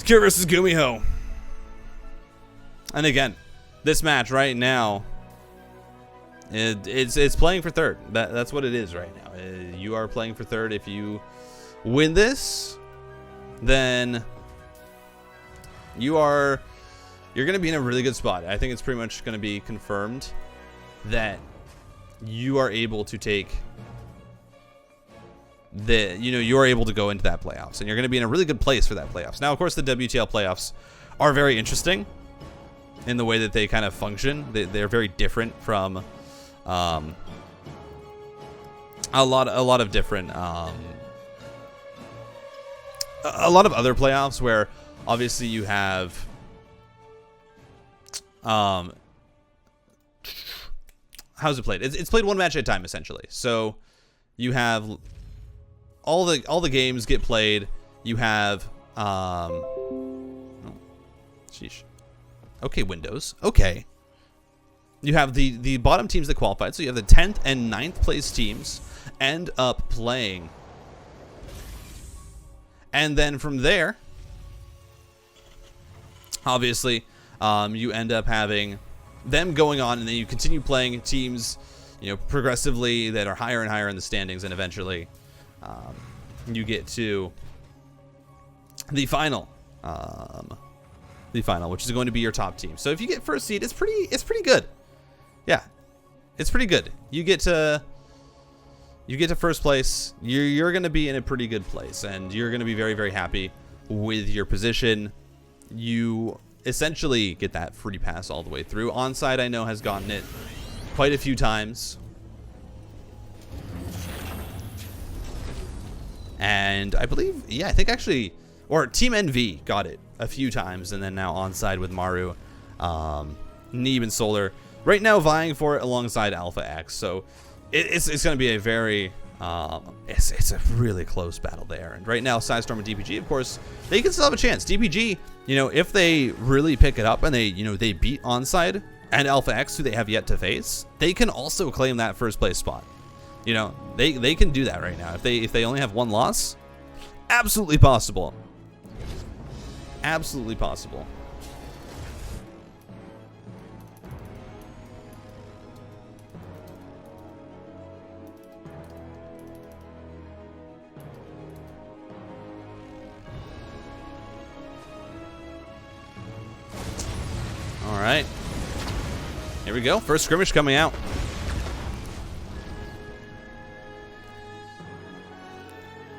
Cure versus GUMIHO. And again, this match right now, it's playing for third. That's what it is right now. You are playing for third. If you win this, then you're going to be in a really good spot. I think it's pretty much going to be confirmed that you are able to take you are able to go into that playoffs, and you're going to be in a really good place for that playoffs. Now, of course, the WTL playoffs are very interesting in the way that they kind of function. They're very different from a lot of different a lot of other playoffs where obviously you have how's it played? It's played one match at a time essentially. So you have all the games get played. You have sheesh. Okay, Windows. Okay. You have the bottom teams that qualified. So you have the 10th and 9th place teams end up playing. And then from there, obviously, you end up having them going on, and then you continue playing teams, progressively that are higher and higher in the standings, and eventually you get to the final. Which is going to be your top team. So if you get first seed, it's pretty good. Yeah, it's pretty good. You get to first place. You're going to be in a pretty good place, and you're going to be very, very happy with your position. You essentially get that free pass all the way through. Onside, I know, has gotten it quite a few times. And I believe, I think actually, or Team NV got it a few times, and then now onside with Maru, Neeb, and Solar. Right now vying for it alongside Alpha X. So it's going to be a very, it's a really close battle there. And right now, Sidestorm and DPG, of course, they can still have a chance. DPG, if they really pick it up and they beat onside and Alpha X, who they have yet to face, they can also claim that first place spot. They can do that right now. If they only have one loss, absolutely possible. Absolutely possible. All right. Here we go. First skirmish coming out.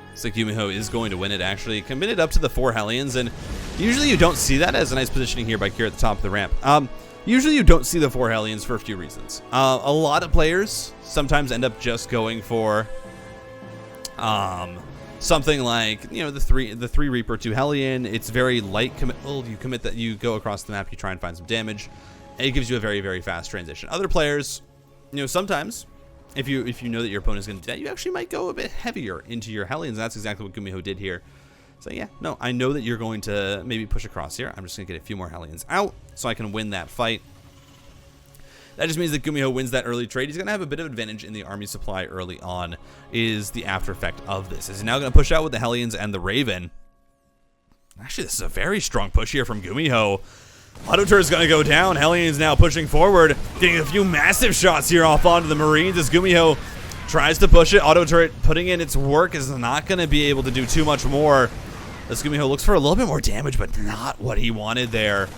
Looks like GUMIHO is going to win it, actually. Committed up to the 4 Hellions, and usually you don't see that as a nice positioning here by Kira at the top of the ramp. Usually you don't see the 4 Hellions for a few reasons. A lot of players sometimes end up just going for something like, the 3 Reaper, 2 Hellion. It's very light commit. Well, you commit that, you go across the map, you try and find some damage, and it gives you a very, very fast transition. Other players, sometimes if you know that your opponent is going to do that, you actually might go a bit heavier into your Hellions. That's exactly what GUMIHO did here. So yeah, no, I know that you're going to maybe push across here. I'm just going to get a few more Hellions out so I can win that fight. That just means that GUMIHO wins that early trade. He's going to have a bit of advantage in the army supply early on, is the after effect of this. He's now going to push out with the Hellions and the Raven. Actually, this is a very strong push here from GUMIHO. Auto turret is going to go down. Hellions now pushing forward, getting a few massive shots here off onto the Marines as GUMIHO tries to push it. Auto turret putting in its work is not going to be able to do too much more. As GUMIHO looks for a little bit more damage, but not what he wanted there.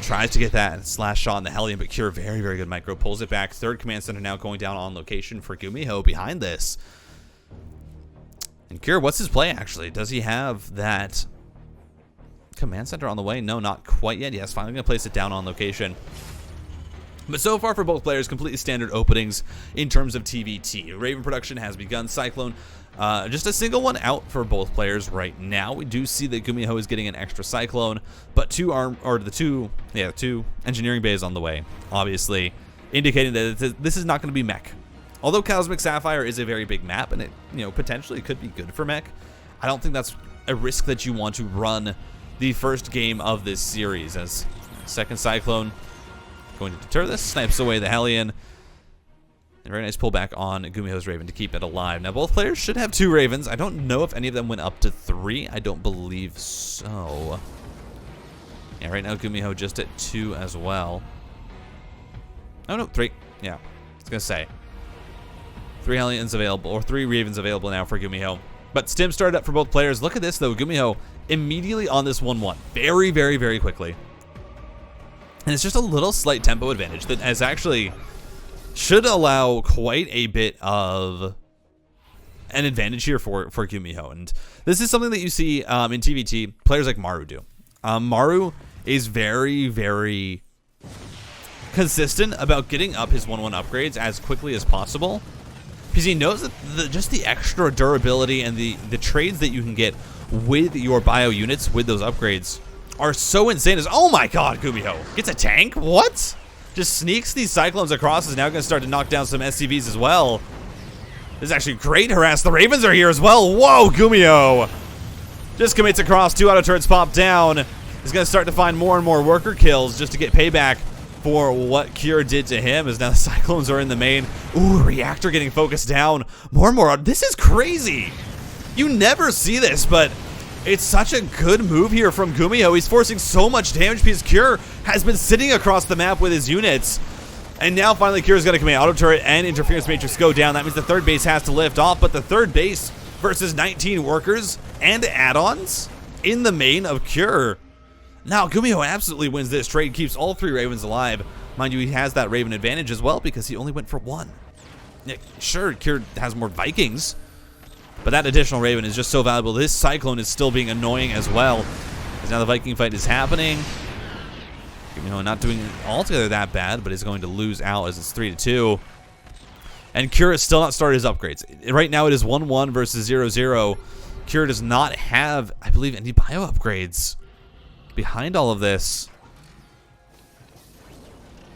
Tries to get that slash shot in the Hellion, but Cure, very, very good micro, pulls it back. Third command center now going down on location for GUMIHO behind this. And Cure, what's his play actually? Does he have that command center on the way? No, not quite yet. Yes, finally going to place it down on location. But so far for both players, completely standard openings in terms of TVT. Raven production has begun. Cyclone, just a single one out for both players right now. We do see that GUMIHO is getting an extra Cyclone, but two engineering bays on the way, obviously indicating that this is not going to be mech. Although Cosmic Sapphire is a very big map, and it potentially could be good for mech, I don't think that's a risk that you want to run the first game of this series. As second Cyclone going to deter this, snipes away the Hellion. Very nice pullback on GUMIHO's Raven to keep it alive. Now, both players should have 2 Ravens. I don't know if any of them went up to 3. I don't believe so. Yeah, right now GUMIHO just at 2 as well. Oh, no, 3. Yeah, I was going to say. 3 Hellions available, or 3 Ravens available now for GUMIHO. But Stim started up for both players. Look at this, though. GUMIHO immediately on this 1-1. Very, very, very quickly. And it's just a little slight tempo advantage that has actually should allow quite a bit of an advantage here for GUMIHO. And this is something that you see in TVT players like Maru do. Maru is very, very consistent about getting up his 1-1 upgrades as quickly as possible, because he knows that just the extra durability and the trades that you can get with your bio units with those upgrades are so insane. As oh my god, GUMIHO gets a tank? What? Just sneaks these Cyclones across, is now going to start to knock down some SCVs as well. This is actually great harass. The Ravens are here as well. Whoa, GUMIHO just commits across. 2 auto turrets pop down. He's going to start to find more and more worker kills just to get payback for what Cure did to him, as now the Cyclones are in the main. Ooh, Reactor getting focused down. More and more. This is crazy. You never see this, but it's such a good move here from GUMIHO. He's forcing so much damage because Cure has been sitting across the map with his units. And now finally Cure's going to command auto turret and interference matrix go down. That means the third base has to lift off, but the third base versus 19 workers and add-ons in the main of Cure. Now GUMIHO absolutely wins this trade, keeps all 3 Ravens alive. Mind you, he has that Raven advantage as well because he only went for 1. Yeah, sure, Cure has more Vikings, but that additional Raven is just so valuable. This Cyclone is still being annoying as well, because now the Viking fight is happening. GUMIHO not doing altogether that bad, but is going to lose out as it's 3-2. And Cure has still not started his upgrades. Right now it is 1-1 versus 0-0. Cure does not have, I believe, any bio upgrades behind all of this.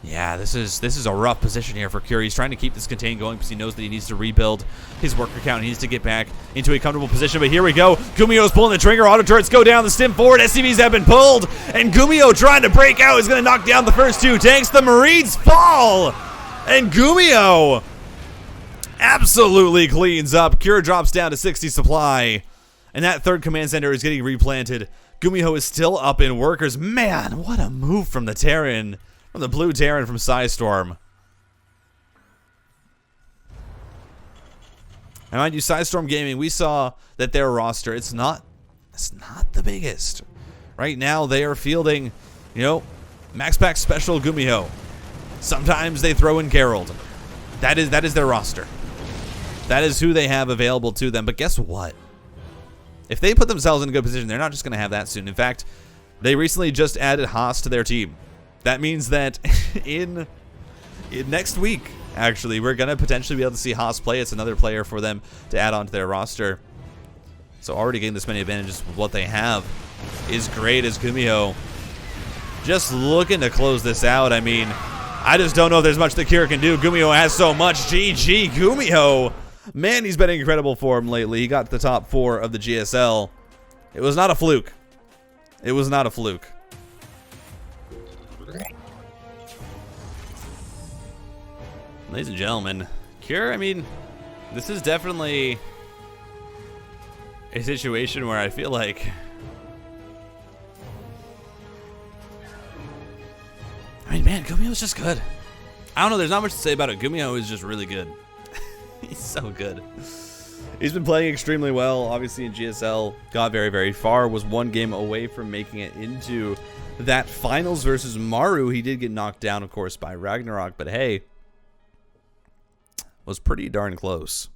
Yeah, this is a rough position here for Cure. He's trying to keep this contain going because he knows that he needs to rebuild his worker count. He needs to get back into a comfortable position, but here we go. GUMIHO's pulling the trigger. Auto turrets go down. The stim forward. SCVs have been pulled, and GUMIHO trying to break out is going to knock down the first 2 tanks. The Marines fall, and GUMIHO absolutely cleans up. Cure drops down to 60 supply, and that third command center is getting replanted. GUMIHO is still up in workers. Man, what a move from the Terran. From the blue Terran from Psystorm. And mind you, Psystorm Gaming, we saw that their roster, it's not the biggest. Right now, they are fielding, you know, Max Pack Special GUMIHO. Sometimes they throw in Geralt. That is their roster. That is who they have available to them. But guess what? If they put themselves in a good position, they're not just going to have that soon. In fact, they recently just added Haas to their team. That means that in next week, actually, we're going to potentially be able to see Haas play. It's another player for them to add on to their roster. So already getting this many advantages with what they have is great, as GUMIHO just looking to close this out. I mean, I just don't know if there's much that Cure can do. GUMIHO has so much. GG, GUMIHO. Man, he's been in incredible form lately. He got to the top 4 of the GSL. It was not a fluke. It was not a fluke. Ladies and gentlemen, Cure, I mean, this is definitely a situation where I feel like, I mean, man, GUMIHO's just good. I don't know, there's not much to say about it. GUMIHO is just really good. He's so good. He's been playing extremely well, obviously in GSL. Got very, very far. Was 1 game away from making it into that finals versus Maru. He did get knocked down, of course, by Ragnarok, but hey, was pretty darn close.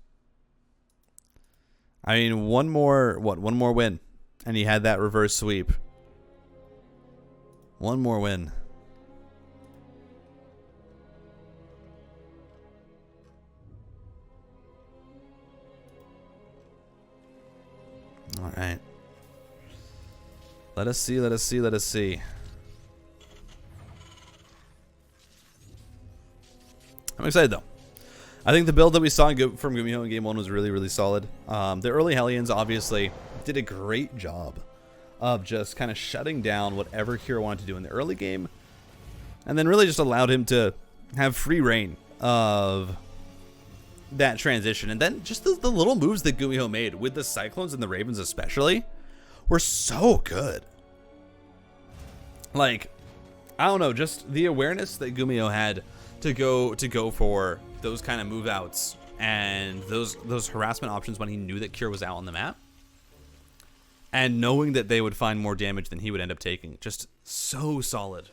I mean, one more win, and he had that reverse sweep. One more win. All right. Let us see, let us see, let us see. I'm excited, though. I think the build that we saw from GUMIHO in Game 1 was really, really solid. The early Hellions, obviously, did a great job of just kind of shutting down whatever Cure wanted to do in the early game, and then really just allowed him to have free reign of that transition. And then just the little moves that GUMIHO made with the Cyclones and the Ravens especially were so good. Like, I don't know, just the awareness that GUMIHO had to go for those kind of move outs and those harassment options when he knew that Cure was out on the map, and knowing that they would find more damage than he would end up taking. Just so solid.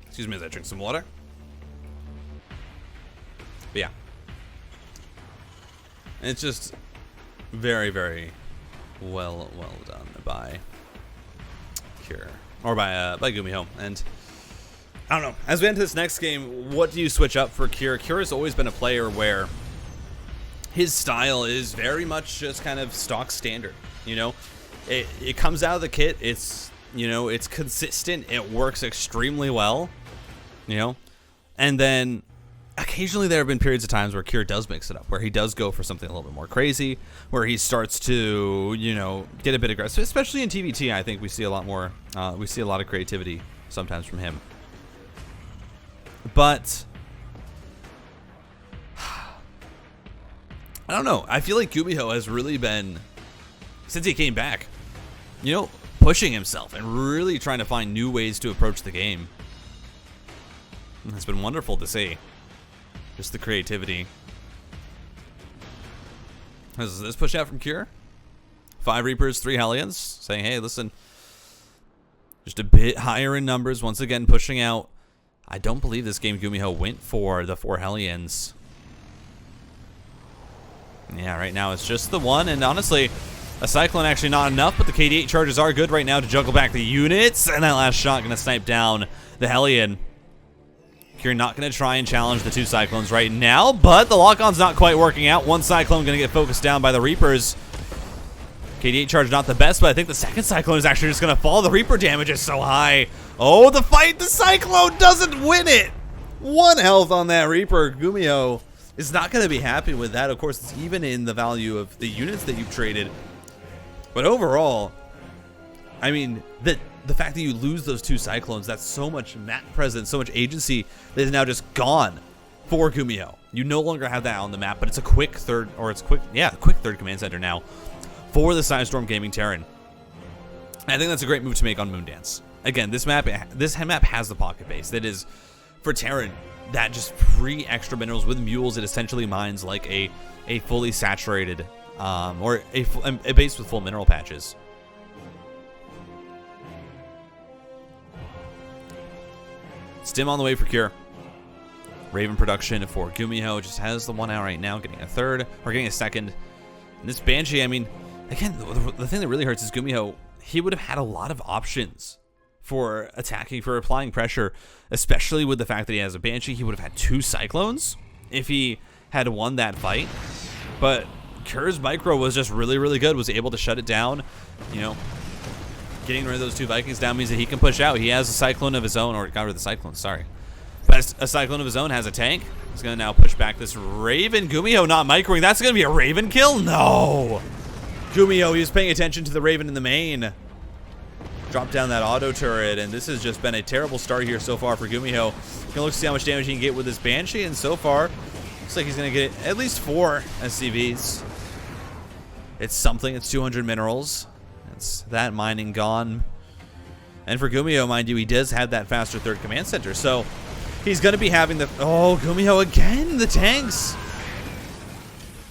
Excuse me as I drink some water. But yeah. It's just very, very well done by Cure. Or by GUMIHO. And I don't know. As we enter this next game, what do you switch up for Cure? Cure has always been a player where his style is very much just kind of stock standard. You know, it comes out of the kit. It's, you know, it's consistent. It works extremely well. You know, and then occasionally there have been periods of times where Cure does mix it up, where he does go for something a little bit more crazy, where he starts to, you know, get a bit aggressive. Especially in TVT, I think we see a lot more. We see a lot of creativity sometimes from him. But I don't know. I feel like GUMIHO has really been, since he came back, you know, pushing himself and really trying to find new ways to approach the game. It's been wonderful to see. Just the creativity. Is this push out from Cure? 5 Reapers, 3 Hellions. Saying, hey, listen. Just a bit higher in numbers. Once again, pushing out. I don't believe this game GUMIHO went for the 4 Hellions. Yeah, right now it's just the 1. And honestly, a Cyclone actually not enough. But the KD8 charges are good right now to juggle back the units. And that last shot going to snipe down the Hellion. You're not going to try and challenge the 2 Cyclones right now, but the lock-on's not quite working out. 1 Cyclone going to get focused down by the Reapers. KD8 charge not the best, but I think the 2nd Cyclone is actually just going to fall. The Reaper damage is so high. Oh, the fight! The Cyclone doesn't win it! 1 health on that Reaper. GUMIHO is not going to be happy with that. Of course, it's even in the value of the units that you've traded. But overall, I mean, the fact that you lose those 2 Cyclones, that's so much map presence, so much agency that is now just gone for GUMIHO. You no longer have that on the map, but it's a quick third command center now for the Psystorm Gaming Terran. And I think that's a great move to make on Moondance. Again, this map has the pocket base that is, for Terran, that just free extra minerals with mules. It essentially mines like a fully saturated, or a base with full mineral patches. Stim on the way for Cure. Raven production for GUMIHO just has the 1 out right now, getting a 3rd, or getting a 2nd. And this Banshee, I mean, again, the thing that really hurts is GUMIHO, he would have had a lot of options for attacking, for applying pressure, especially with the fact that he has a Banshee. He would have had 2 Cyclones if he had won that fight. But Cure's micro was just really, really good, was able to shut it down, you know. Getting rid of those 2 Vikings down means that he can push out. He has a Cyclone of his own, or got rid of the Cyclone, sorry. But a Cyclone of his own, has a tank. He's going to now push back this Raven. GUMIHO not microing. That's going to be a Raven kill? No! GUMIHO, he was paying attention to the Raven in the main. Drop down that auto turret, and this has just been a terrible start here so far for GUMIHO. Going to look to see how much damage he can get with this Banshee, and so far, looks like he's going to get at least 4 SCVs. It's something. It's 200 minerals. It's that mining gone. And for GUMIHO, mind you, he does have that faster 3rd command center. So he's going to be having the... Oh, GUMIHO again, the tanks.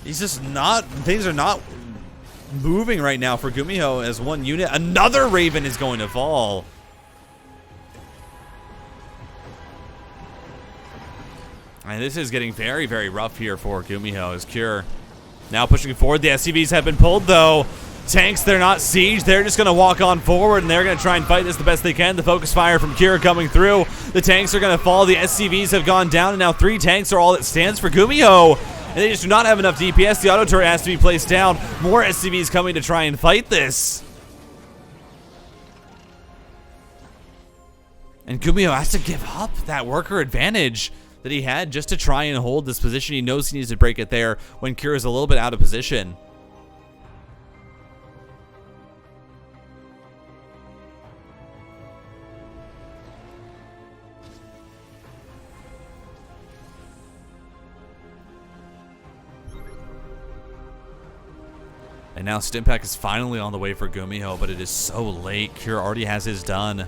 He's just not... Things are not moving right now for GUMIHO as 1 unit. Another Raven is going to fall. And this is getting very, very rough here for GUMIHO as Cure now pushing forward. The SCVs have been pulled, though. Tanks, they're not sieged. They're just going to walk on forward, and they're going to try and fight this the best they can. The focus fire from Cure coming through. The tanks are going to fall. The SCVs have gone down, and now 3 tanks are all that stands for GUMIHO. And they just do not have enough DPS. The auto turret has to be placed down. More SCVs coming to try and fight this. And GUMIHO has to give up that worker advantage that he had just to try and hold this position. He knows he needs to break it there when Cure is a little bit out of position. And now Stimpack is finally on the way for GUMIHO, but it is so late. Cure already has his done.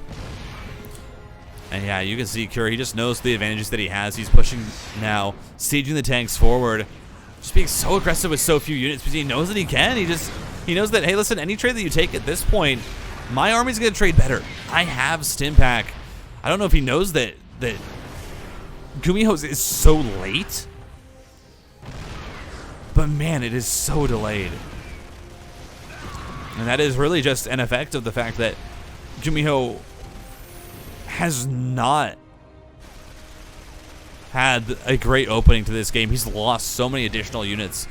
And yeah, you can see Cure, he just knows the advantages that he has. He's pushing now, sieging the tanks forward. Just being so aggressive with so few units because he knows that he can. He knows that, hey, listen, any trade that you take at this point, my army's going to trade better. I have Stimpack. I don't know if he knows that GUMIHO's is so late. But man, it is so delayed. And that is really just an effect of the fact that GUMIHO has not had a great opening to this game. He's lost so many additional units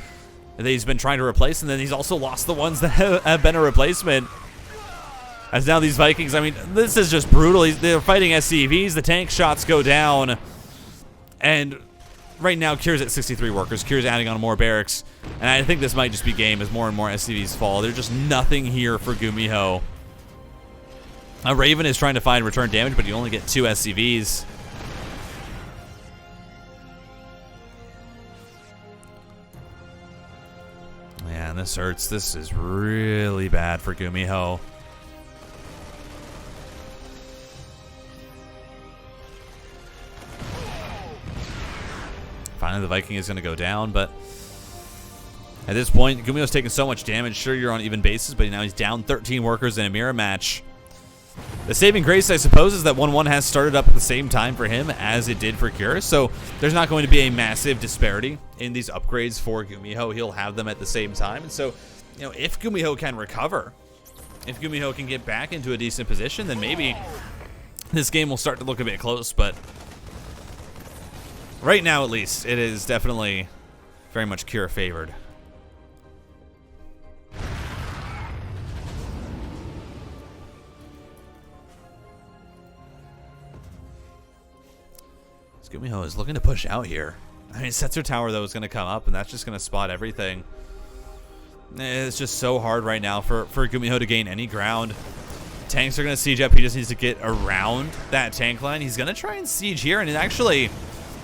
that he's been trying to replace, and then he's also lost the ones that have been a replacement. As now these Vikings, I mean, this is just brutal. They're fighting SCVs, the tank shots go down, and right now Cure's at 63 workers. Cure's adding on more barracks, and I think this might just be game as more and more SCVs fall. There's just nothing here for GUMIHO. Raven is trying to find return damage, but you only get 2 SCVs. Man, this hurts. This is really bad for GUMIHO. Finally, the Viking is going to go down, but at this point, GUMIHO's taking so much damage. Sure, you're on even basis, but now he's down 13 workers in a mirror match. The saving grace, I suppose, is that 1-1 has started up at the same time for him as it did for Cure, so there's not going to be a massive disparity in these upgrades for GUMIHO. He'll have them at the same time, and so, you know, if GUMIHO can recover, if GUMIHO can get back into a decent position, then maybe this game will start to look a bit close, but right now, at least, it is definitely very much Cure favored. GUMIHO is looking to push out here. I mean, Setzer Tower, though, is going to come up, and that's just going to spot everything. It's just so hard right now for GUMIHO to gain any ground. Tanks are going to siege up. He just needs to get around that tank line. He's going to try and siege here, and it actually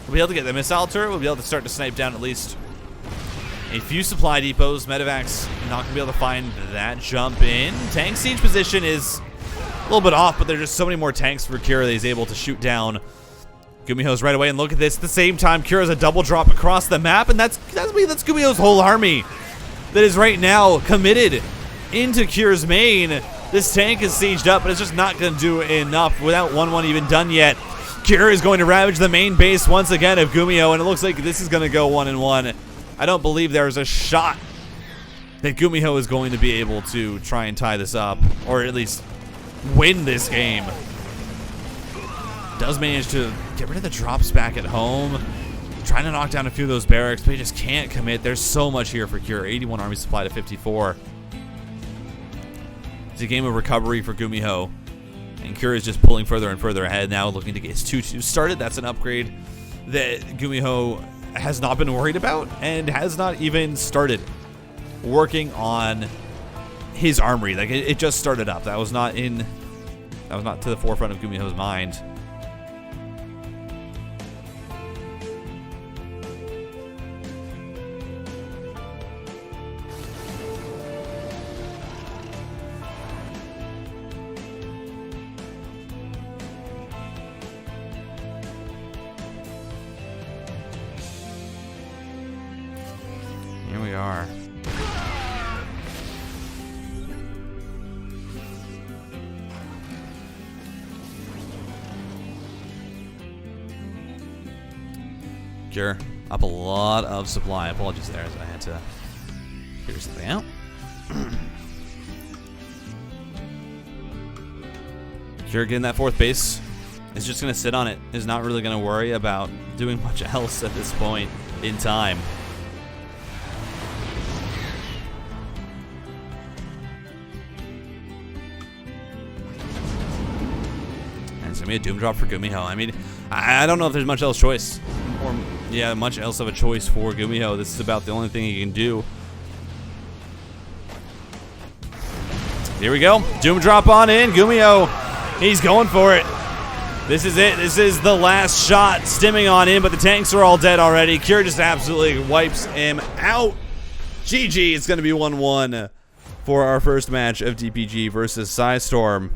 will be able to get the missile turret. We'll be able to start to snipe down at least a few supply depots. Medevac's not going to be able to find that jump in. Tank siege position is a little bit off, but there's just so many more tanks for Cure that he's able to shoot down GUMIHO's right away. And look at this. At the same time, Cure has a double drop across the map, and that's GUMIHO's whole army that is right now committed into Cure's main. This tank is sieged up, but it's just not going to do enough without 1-1 even done yet. Cure is going to ravage the main base once again of GUMIHO, and it looks like this is going to go 1-1. I don't believe there's a shot that GUMIHO is going to be able to try and tie this up, or at least win this game. Does manage to get rid of the drops back at home. Trying to knock down a few of those barracks, but he just can't commit. There's so much here for Cure. 81 army supply to 54. It's a game of recovery for GUMIHO. And Cure is just pulling further and further ahead now, looking to get his 2-2 started. That's an upgrade that GUMIHO has not been worried about and has not even started working on his armory. Like, it just started up. That was not to the forefront of GUMIHO's mind. Here we are. Cure up a lot of supply. Apologies there, as I had to figure something out. Cure getting that 4th base is just going to sit on it. Is not really going to worry about doing much else at this point in time. It's going to be a doom drop for GUMIHO. I mean, I don't know if there's much else choice. Or, yeah, much else of a choice for GUMIHO. This is about the only thing he can do. Here we go. Doom drop on in. GUMIHO, he's going for it. This is it. This is the last shot stimming on in, but the tanks are all dead already. Cure just absolutely wipes him out. GG. It's going to be 1-1. for our first match of DPG versus Psystorm.